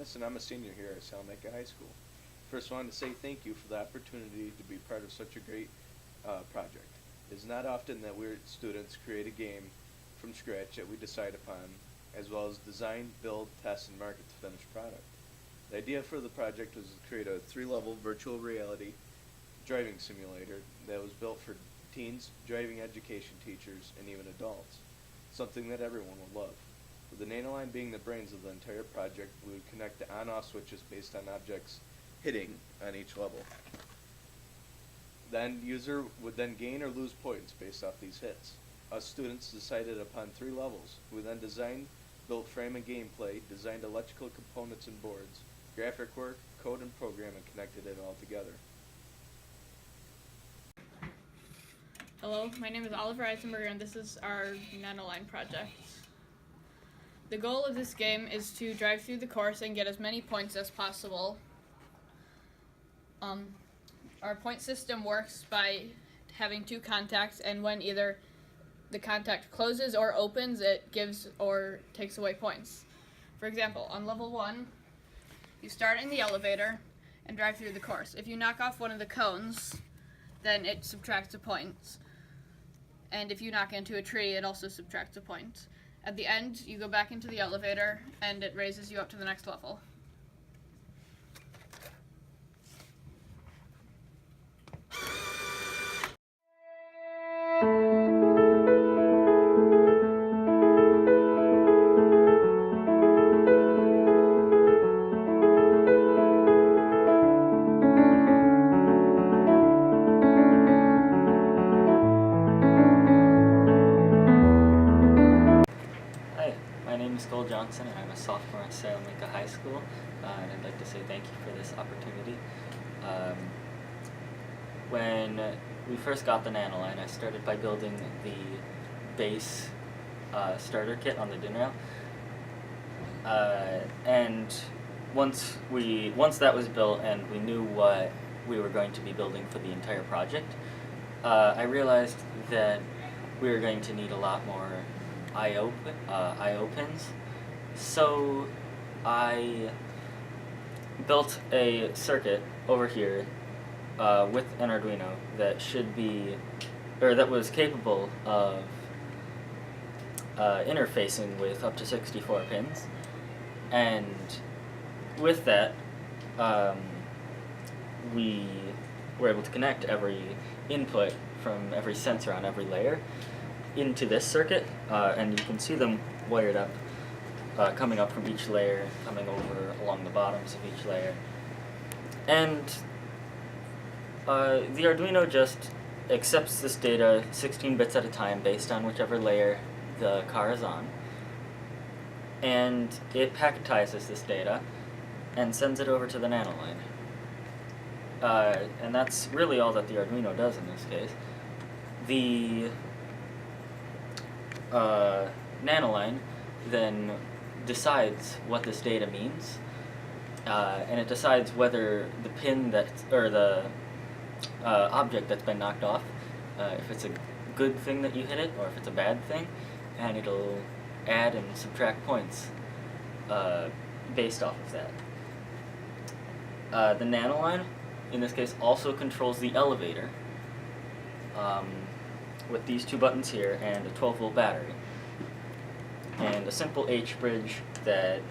Dennis, and I'm a senior here at Salamanca High School. First, I wanted to say thank you for the opportunity to be part of such a great project. It's not often that we students create a game from scratch that we decide upon, as well as design, build, test, and market the finished product. The idea for the project was to create a 3-level virtual reality driving simulator that was built for teens, driving education teachers, and even adults, something that everyone would love. With the Nanoline being the brains of the entire project, we would connect the on-off switches based on objects hitting on each level. The end user would then gain or lose points based off these hits. Us students decided upon 3 levels. We then designed, built frame and gameplay, designed electrical components and boards, graphic work, code and program, and connected it all together. Hello, my name is Oliver Eisenberger, and this is our Nanoline project. The goal of this game is to drive through the course and get as many points as possible. Our point system works by having 2 contacts, and when either the contact closes or opens, it gives or takes away points. For example, on level 1, you start in the elevator and drive through the course. If you knock off one of the cones, then it subtracts a point. And if you knock into a tree, it also subtracts a point. At the end, you go back into the elevator, and it raises you up to the next level. Johnson, and I'm a sophomore at Salamanca High School, and I'd like to say thank you for this opportunity. When we first got the Nanoline, I started by building the base starter kit on the DIN rail, and once that was built and we knew what we were going to be building for the entire project, I realized that we were going to need a lot more I/O pins. So I built a circuit over here with an Arduino that was capable of interfacing with up to 64 pins, and with that we were able to connect every input from every sensor on every layer into this circuit, and you can see them wired up, coming up from each layer, coming over along the bottoms of each layer. And the Arduino just accepts this data 16 bits at a time based on whichever layer the car is on, and it packetizes this data and sends it over to the Nanoline. And that's really all that the Arduino does in this case. The Nanoline then decides what this data means, and it decides whether the pin the object that's been knocked off, if it's a good thing that you hit it or if it's a bad thing, and it'll add and subtract points based off of that. The Nanoline, in this case, also controls the elevator with these 2 buttons here and a 12-volt battery, and a simple H-bridge that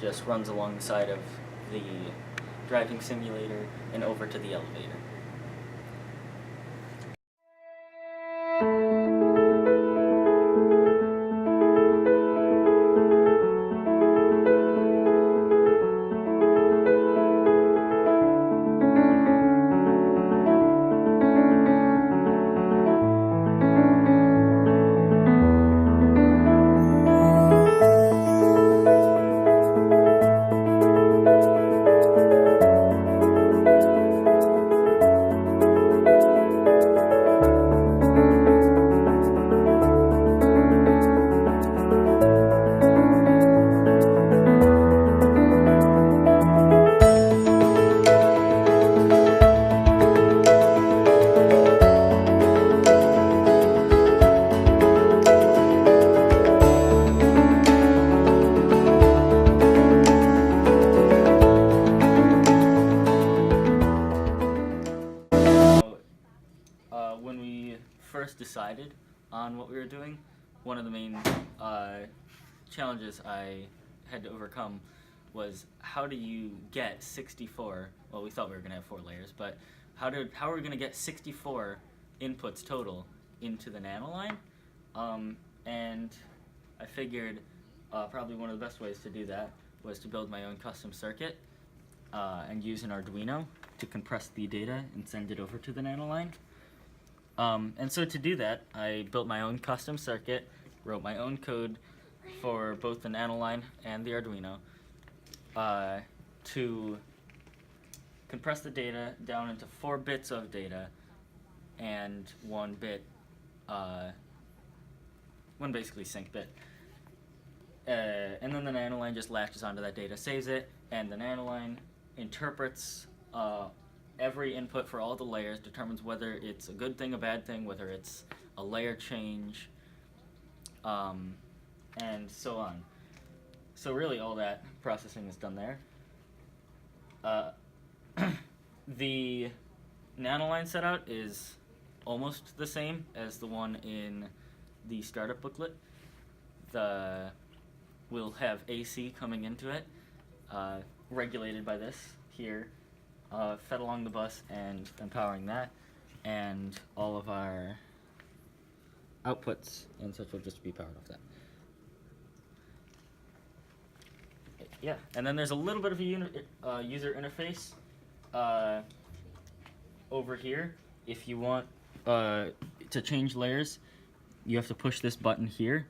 just runs along the side of the driving simulator and over to the elevator. first decided on what we were doing, one of the main challenges I had to overcome was how do you get 64, well, we thought we were going to have 4 layers, but how are we going to get 64 inputs total into the Nanoline? And I figured probably one of the best ways to do that was to build my own custom circuit and use an Arduino to compress the data and send it over to the Nanoline. And so to do that, I built my own custom circuit, wrote my own code for both the Nanoline and the Arduino to compress the data down into 4 bits of data and 1 bit, one basically sync bit. And then the Nanoline just latches onto that data, saves it, and the Nanoline interprets every input for all the layers, determines whether it's a good thing, a bad thing, whether it's a layer change, and so on. So really all that processing is done there. The Nanoline setup is almost the same as the one in the startup booklet. We'll have AC coming into it, regulated by this here, fed along the bus and empowering that, and all of our outputs and such will just be powered off that. Yeah, and then there's a little bit of a user interface over here. If you want to change layers, you have to push this button here.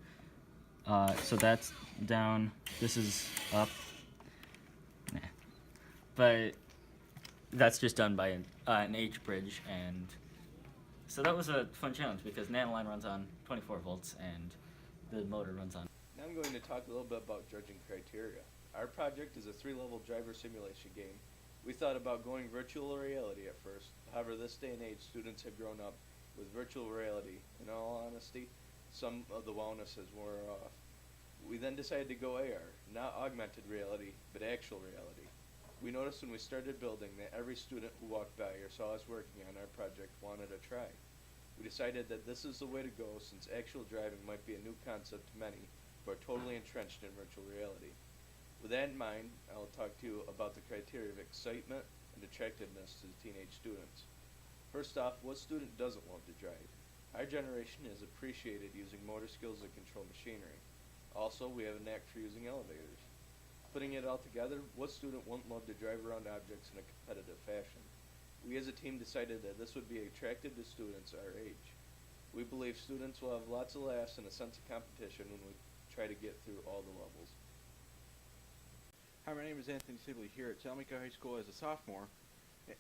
So that's down, this is up. Nah. But that's just done by an H bridge, and so that was a fun challenge because Nanoline runs on 24 volts and the motor runs on. Now I'm going to talk a little bit about judging criteria. Our project is a 3-level driver simulation game. We thought about going virtual reality at first. However, this day and age, students have grown up with virtual reality. In all honesty, some of the wellness has worn off. We then decided to go AR, not augmented reality, but actual reality. We noticed when we started building that every student who walked by or saw us working on our project wanted a try. We decided that this is the way to go since actual driving might be a new concept to many who are totally entrenched in virtual reality. With that in mind, I'll talk to you about the criteria of excitement and attractiveness to the teenage students. First off, what student doesn't love to drive? Our generation is appreciated using motor skills to control machinery. Also, we have a knack for using elevators. Putting it all together, what student wouldn't love to drive around objects in a competitive fashion? We as a team decided that this would be attractive to students our age. We believe students will have lots of laughs and a sense of competition when we try to get through all the levels. Hi, my name is Anthony Sibley here at Salamanca High School as a sophomore,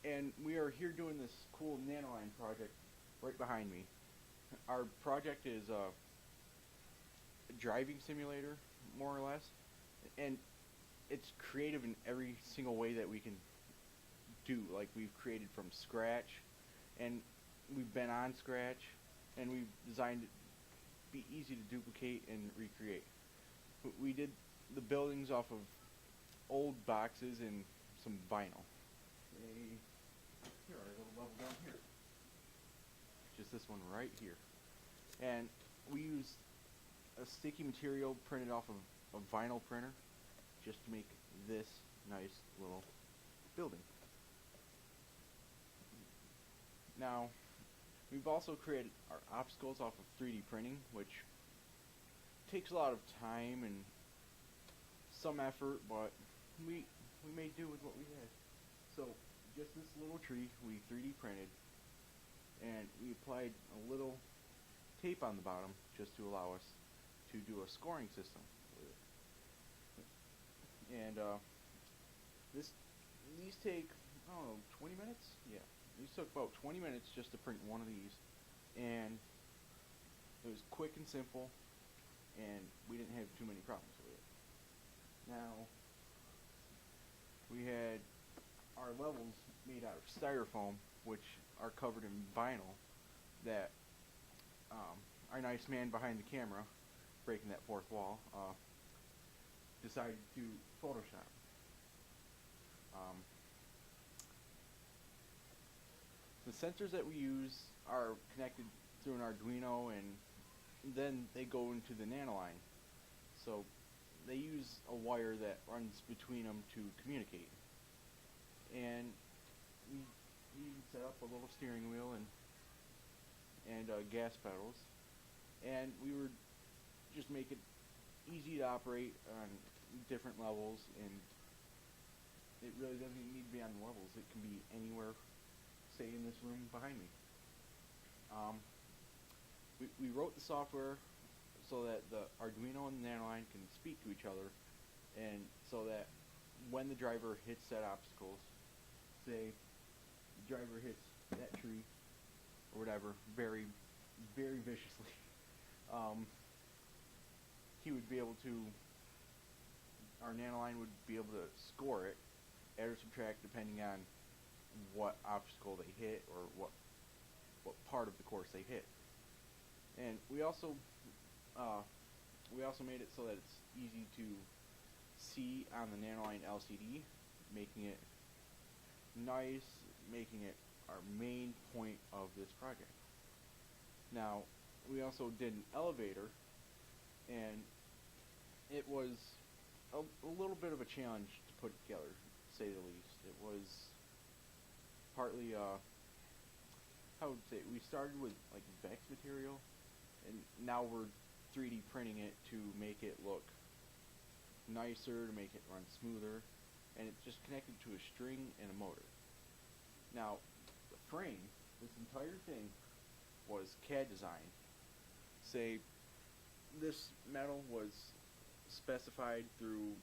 and we are here doing this cool Nanoline project right behind me. Our project is a driving simulator, more or less, and it's creative in every single way that we can do. Like, we've created from scratch, and we've been on scratch, and we've designed it to be easy to duplicate and recreate. We did the buildings off of old boxes and some vinyl. Here are a little level down here. Just this one right here. And we use a sticky material printed off of a vinyl printer just to make this nice little building. Now, we've also created our obstacles off of 3D printing, which takes a lot of time and some effort, but we made do with what we had. So just this little tree we 3D printed, and we applied a little tape on the bottom just to allow us to do a scoring system with it. And these take, I don't know, 20 minutes? Yeah, these took about 20 minutes just to print one of these, and it was quick and simple, and we didn't have too many problems with it. Now, we had our levels made out of styrofoam, which are covered in vinyl, that our nice man behind the camera, breaking that fourth wall, decided to Photoshop. The sensors that we use are connected through an Arduino, and then they go into the Nanoline. So they use a wire that runs between them to communicate. And we set up a little steering wheel and gas pedals, and we were just make it easy to operate on different levels, and it really doesn't need to be on the levels. It can be anywhere, say in this room behind me. We wrote the software so that the Arduino and the Nanoline can speak to each other, and so that when the driver hits that obstacles, say the driver hits that tree or whatever very, very viciously, he would be able to, our Nanoline would be able to score it, add or subtract depending on what obstacle they hit or what part of the course they hit. And we also made it so that it's easy to see on the Nanoline LCD, making it nice, making it our main point of this project. Now, we also did an elevator, and it was a little bit of a challenge to put together, to say the least. It was partly, how would say, we started with like Vex material, and now we're 3D printing it to make it look nicer, to make it run smoother, and it's just connected to a string and a motor. Now, the frame, this entire thing, was CAD design. Say, this metal was specified through,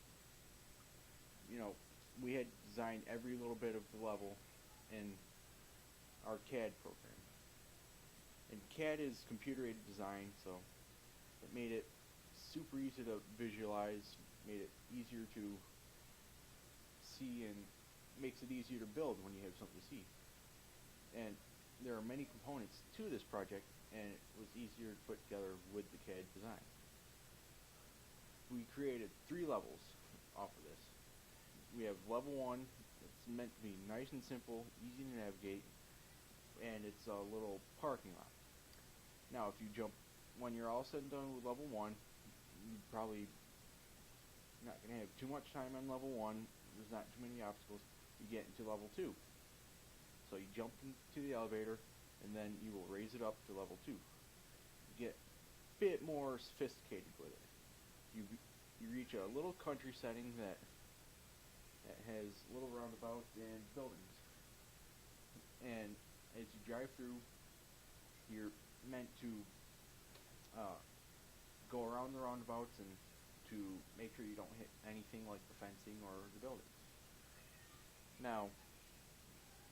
we had designed every little bit of the level in our CAD program. And CAD is computer-aided design, so it made it super easy to visualize, made it easier to see, and makes it easier to build when you have something to see. And there are many components to this project, and it was easier to put together with the CAD design. We created 3 levels off of this. We have level 1, it's meant to be nice and simple, easy to navigate, and it's a little parking lot. Now, if you jump, when you're all said and done with level 1, you're probably not going to have too much time on level 1, there's not too many obstacles, you get into level 2. So you jump into the elevator, and then you will raise it up to level 2. You get a bit more sophisticated with it. You reach a little country setting that has little roundabouts and buildings. And as you drive through, you're meant to go around the roundabouts and to make sure you don't hit anything like the fencing or the buildings. Now,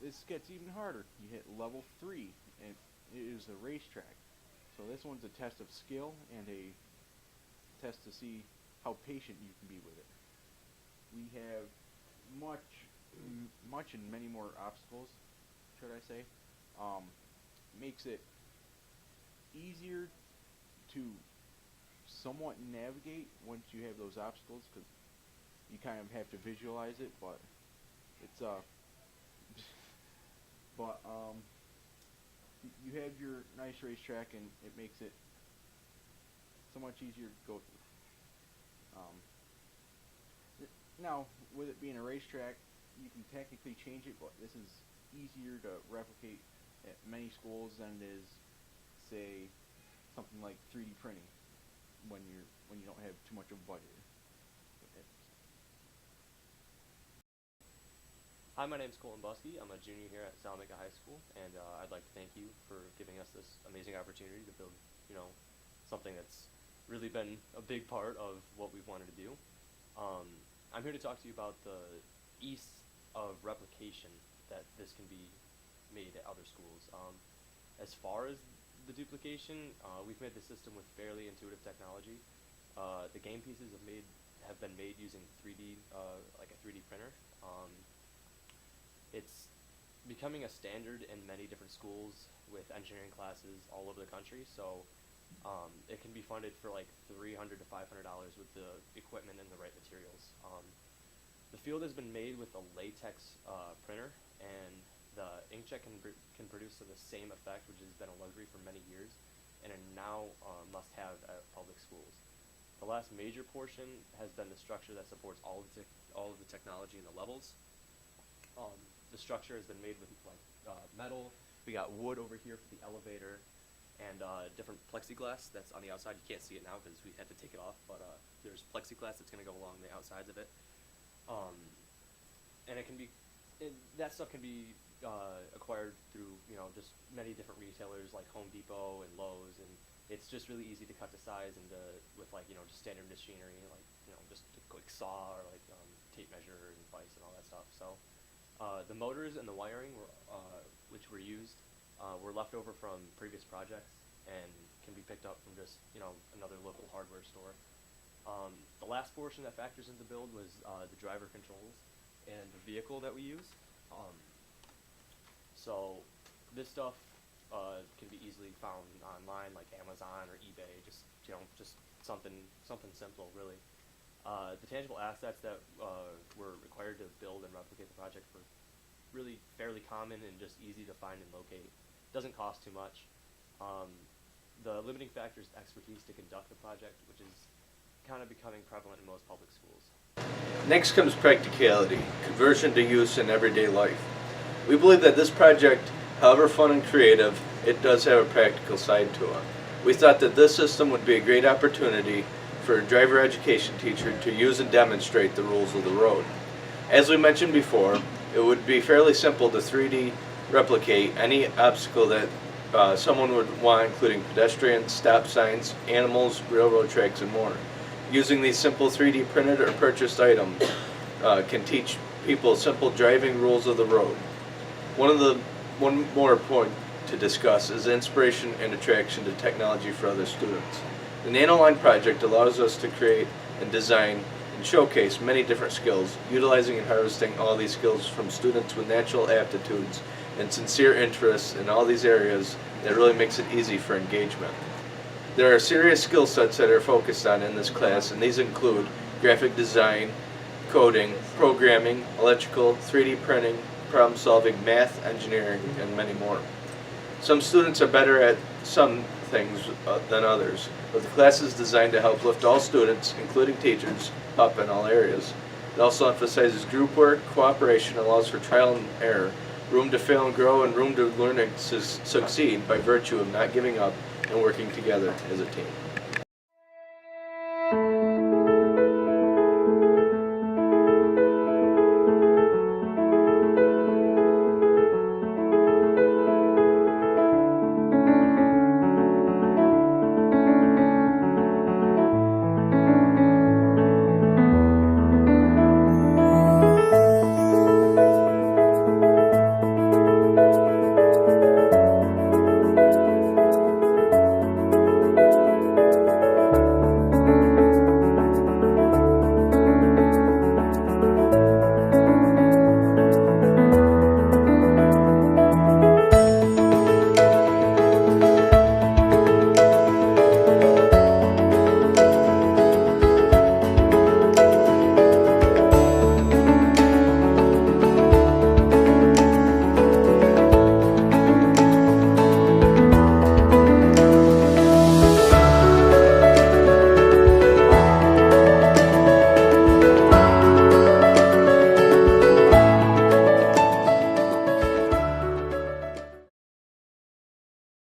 this gets even harder. You hit level 3, and it is a racetrack. So this one's a test of skill and a test to see how patient you can be with it. We have much and many more obstacles, should I say. Makes it easier to somewhat navigate once you have those obstacles, because you kind of have to visualize it, but it's you have your nice racetrack, and it makes it so much easier to go through. Now, with it being a racetrack, you can technically change it, but this is easier to replicate at many schools than it is, say, something like 3D printing when you don't have too much of a budget. Hi, my name is Colin Buskey. I'm a junior here at Salamanca High School, and I'd like to thank you for giving us this amazing opportunity to build, something that's really been a big part of what we've wanted to do. I'm here to talk to you about the ease of replication that this can be made at other schools. As far as the duplication, we've made the system with fairly intuitive technology. The game pieces have been made using 3D, like a 3D printer. It's becoming a standard in many different schools with engineering classes all over the country, so it can be funded for like $300 to $500 with the equipment and the right materials. The field has been made with a latex printer, and the inkjet can produce to the same effect, which has been a luxury for many years, and are now must-have at public schools. The last major portion has been the structure that supports all of the technology in the levels. The structure has been made with metal. We got wood over here for the elevator, and different plexiglass that's on the outside. You can't see it now because we had to take it off, but there's plexiglass that's going to go along the outsides of it. And it can be, that stuff can be acquired through just many different retailers like Home Depot and Lowe's, and it's just really easy to cut to size and with just standard machinery like just a quick saw or tape measure and vise and all that stuff. So the motors and the wiring which were used were left over from previous projects and can be picked up from just another local hardware store. The last portion that factors into build was the driver controls and the vehicle that we use. So this stuff can be easily found online, like Amazon or eBay. Just something simple, really. The tangible assets that were required to build and replicate the project were really fairly common and just easy to find and locate. Doesn't cost too much. The limiting factor is expertise to conduct the project, which is kind of becoming prevalent in most public schools. Next comes practicality, conversion to use in everyday life. We believe that this project, however fun and creative, it does have a practical side to it. We thought that this system would be a great opportunity for a driver education teacher to use and demonstrate the rules of the road. As we mentioned before, it would be fairly simple to 3D replicate any obstacle that someone would want, including pedestrians, stop signs, animals, railroad tracks, and more. Using these simple 3D printed or purchased items can teach people simple driving rules of the road. One more point to discuss is inspiration and attraction to technology for other students. The Nanoline project allows us to create and design and showcase many different skills, utilizing and harvesting all these skills from students with natural aptitudes and sincere interests in all these areas that really makes it easy for engagement. There are serious skill sets that are focused on in this class, and these include graphic design, coding, programming, electrical, 3D printing, problem solving, math, engineering, and many more. Some students are better at some things than others, but the class is designed to help lift all students, including teachers, up in all areas. It also emphasizes group work, cooperation, allows for trial and error, room to fail and grow, and room to learn and succeed by virtue of not giving up and working together as a team.